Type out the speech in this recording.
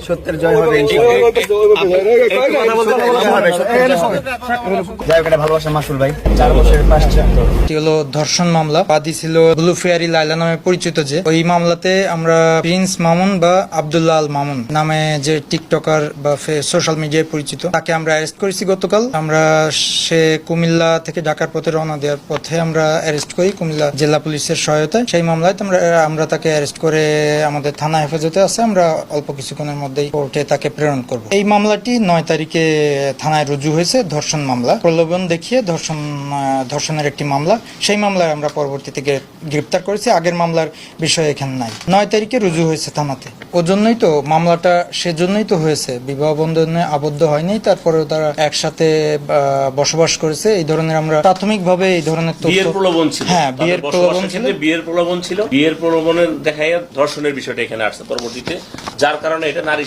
সত্যের জয় হবে ভালোবাসা মাসুল ভাই 4 বছরের পাশ্চাত্য এটি হলো ধর্ষণ মামলা। বাদী ছিল ব্লু ফেয়ারি লাইলা নামে পরিচিত। যে ওই মামলাতে আমরা প্রিন্স মামুন বা আব্দুল্লাহ আল মামুন নামে যে টিকটকার বা সোশ্যাল মিডিয়ায় পরিচিত, তাকে আমরা অ্যারেস্ট করেছি গতকাল। আমরা সে কুমিল্লা থেকে ঢাকার পথে রওনা দেওয়ার পথে আমরা অ্যারেস্ট করি কুমিল্লা জেলা পুলিশের সহায়তায়। সেই মামলায় আমরা তাকে অ্যারেস্ট করে আমাদের থানা হেফাজতে আছে। আমরা অল্প কিছুক্ষণের মধ্যেই কোর্টে তাকে প্রেরণ করব। এই মামলাটি 9 তারিখে থানায় রুজু হয়েছে। ধর্ষণ মামলা, প্রলোভন দেখিয়ে ধর্ষণের একটি মামলা। সেই মামলায় আমরা পরবর্তীতে গ্রেপ্তার করেছি। আগের মামলার বিষয় এখানে নাই। 9 তারিখে রুজু হয়েছে থানাতে। ওজন্যই তো মামলাটা, সেজন্যই তো হয়েছে। বিবাহ বন্ধনে আবদ্ধ হয়নি, তারপরেও তারা একসাথে বসবাস করেছে। এই ধরনের আমরা প্রাথমিকভাবে এই ধরনের বিয়ের প্রলোভন ছিল। হ্যাঁ, বিয়ের প্রলোভন ছিল। বিয়ের প্রলোভন ছিল। বিয়ের প্রলোভনের দেখাইয়া ধর্ষণের বিষয়টা এখানে আসছে পরবর্তীতে, যার কারণে এটা নারী